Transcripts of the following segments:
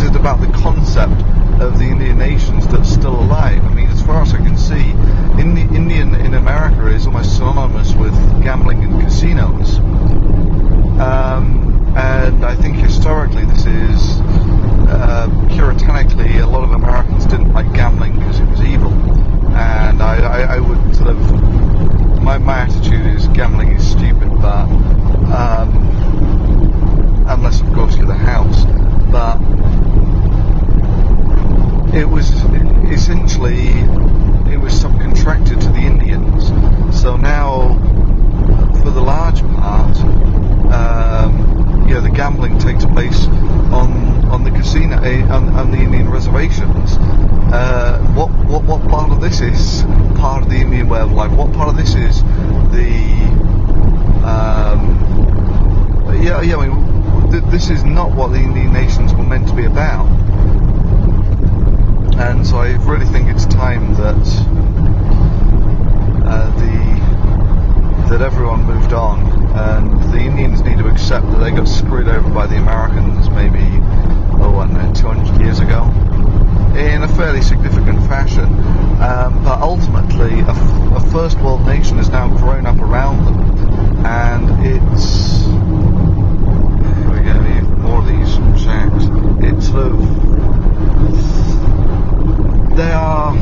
it about the concept of the Indian nations that's still alive? I mean, as far as I can see, Indian in America is almost synonymous with gambling and casinos. And I think historically this is, puritanically, a lot of Americans didn't like gambling because it was evil. And I would sort of, my attitude is gambling is stupid, but, unless of course you're the house. But it was essentially, it was subcontracted to the Indians. So now, for the large part, the gambling takes place on the casino, on the Indian reservations. What part of this is part of the Indian way of life? What part of this is this is not what the Indian nations were meant to be about. And so I really think it's time that that everyone moved on, and the Indians need to accept that they got screwed over by the Americans maybe 200 years ago in a fairly significant fashion, but ultimately a first world nation has now grown up around them, and it's, here we go, even more of these shacks. It's sort of, they are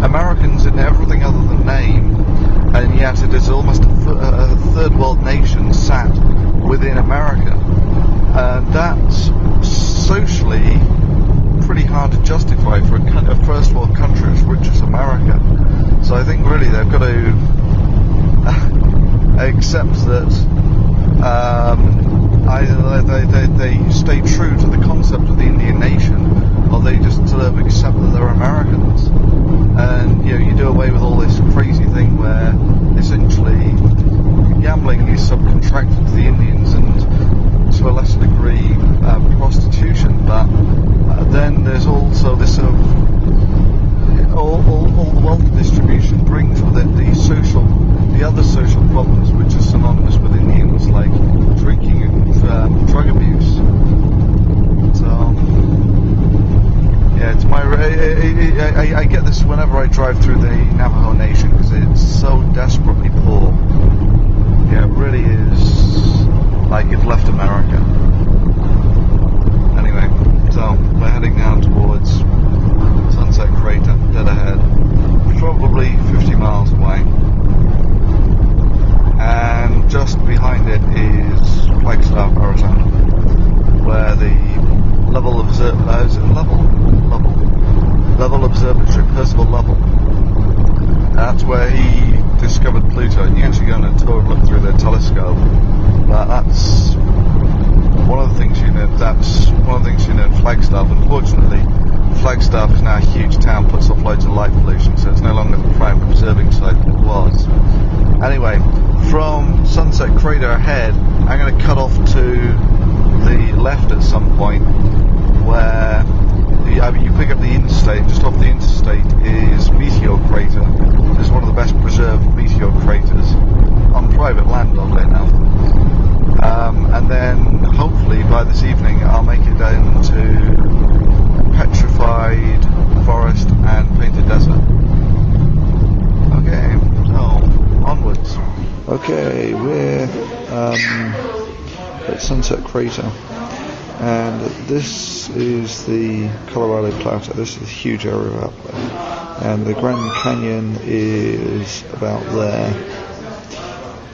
Americans in everything other than name, and yet it is almost a third world nation sat within America. And that's socially pretty hard to justify for a first world country as rich as America. So I think really they've got to accept that either they stay true to the concept of the Indian nation, or they just sort of accept that they're Americans. And you do away with all this crazy thing where essentially gambling is subcontracted to the Indians, and to a lesser degree prostitution. But then there's also this sort of all the wealth distribution brings with it the other social problems which are synonymous with Indians, like drinking and drug abuse. So yeah, it's I get this whenever I drive through the Navajo Nation, because it's so desperately poor. Yeah, it really is like it left America. Anyway, so we're heading now towards Sunset Crater, dead ahead, probably 50 miles away, and just behind it is Flagstaff, Arizona, where the Level Observatory, Percival Lovell. That's where he discovered Pluto. You can actually go on a tour and look through their telescope. But that's one of the things you know. That's one of the things you know in Flagstaff. Unfortunately, Flagstaff is now a huge town, puts off loads of light pollution, so it's no longer the prime observing site that it was. Anyway, from Sunset Crater ahead, I'm going to cut off to the left at some point, where you pick up the interstate. Just off the interstate is Meteor Crater. It's one of the best preserved meteor craters on private land, oddly enough. And then hopefully by this evening I'll make it down to Petrified Forest and Painted Desert. Okay, so onwards. Okay, we're at Sunset Crater, and this is the Colorado Plateau. This is a huge area up there, and the Grand Canyon is about there.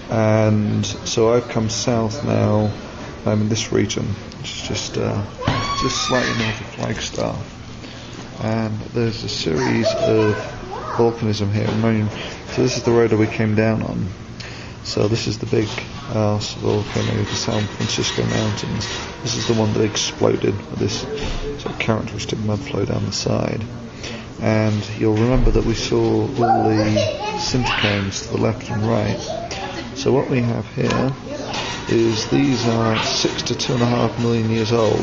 And so I've come south now. I'm in this region, which is just slightly north of Flagstaff, and there's a series of volcanism here. So this is the road that we came down on. So this is the big volcano of the San Francisco Mountains. This is the one that exploded with this sort of characteristic mud flow down the side. And you'll remember that we saw all the sinter cones to the left and right. So what we have here is these are 6 to 2.5 million years old,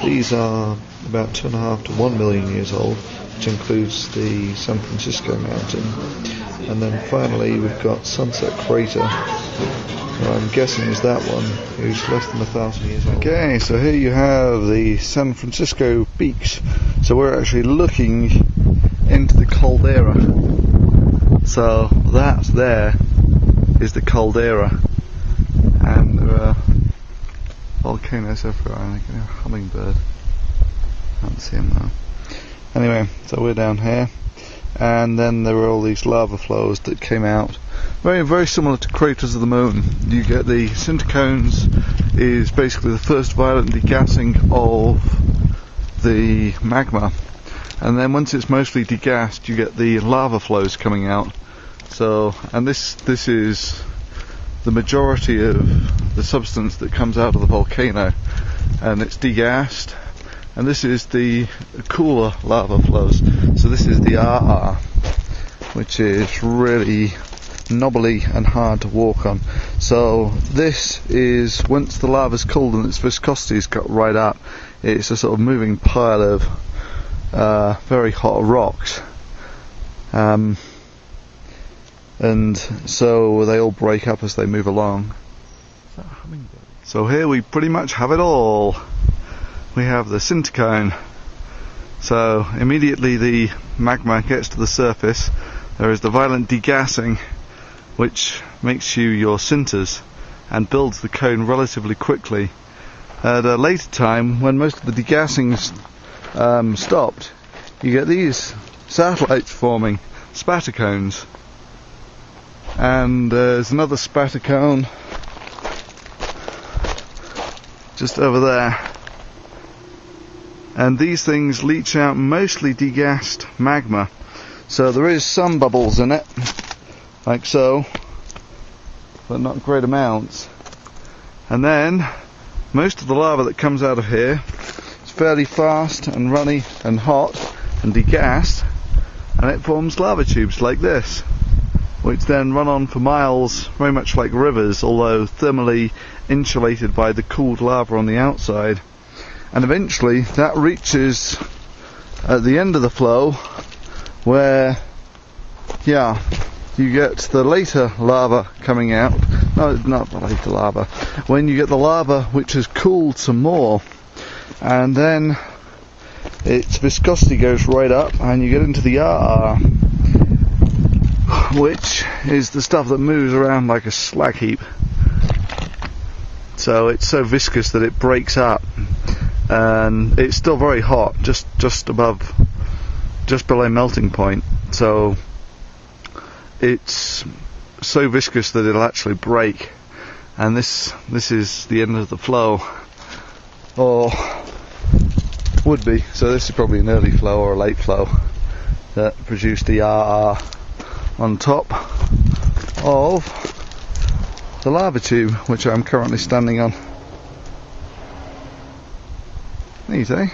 These are about 2.5 to 1 million years old, which includes the San Francisco mountain. And then finally we've got Sunset Crater, I'm guessing is that one, who's less than 1,000 years old. Okay, so here you have the San Francisco peaks. So we're actually looking into the caldera. So that there is the caldera, and there are volcanoes everywhere. I think a hummingbird. Can't see him now. Anyway, so we're down here, and then there were all these lava flows that came out. Very, very similar to craters of the moon. You get the cinder cones is basically the first violent degassing of the magma, and then once it's mostly degassed, you get the lava flows coming out. So, and this is the majority of the substance that comes out of the volcano, and it's degassed. And this is the cooler lava flows. So this is the RR, which is really knobbly and hard to walk on. So this is, once the lava's cooled and its viscosity's got right up, it's a sort of moving pile of very hot rocks. And so they all break up as they move along. Is that a hummingbird? So here we pretty much have it all. We have the cinder cone. So immediately the magma gets to the surface, there is the violent degassing, which makes you your sinters and builds the cone relatively quickly. At a later time, when most of the degassing's stopped, you get these satellites forming, spatter cones. And there's another spatter cone just over there. And these things leach out mostly degassed magma. So there is some bubbles in it, like so, but not great amounts. And then most of the lava that comes out of here is fairly fast and runny and hot and degassed, and it forms lava tubes like this, which then run on for miles, very much like rivers, although thermally insulated by the cooled lava on the outside. And eventually that reaches at the end of the flow where, yeah, you get the later lava coming out. No, not the later lava. When you get the lava which has cooled some more, and then its viscosity goes right up and you get into the RR, which is the stuff that moves around like a slag heap. So it's so viscous that it breaks up, and it's still very hot, just below melting point. So it's so viscous that it'll actually break, and this is the end of the flow, or would be. So this is probably an early flow or a late flow that produced the RR on top of the lava tube, which I'm currently standing on. Neat, eh?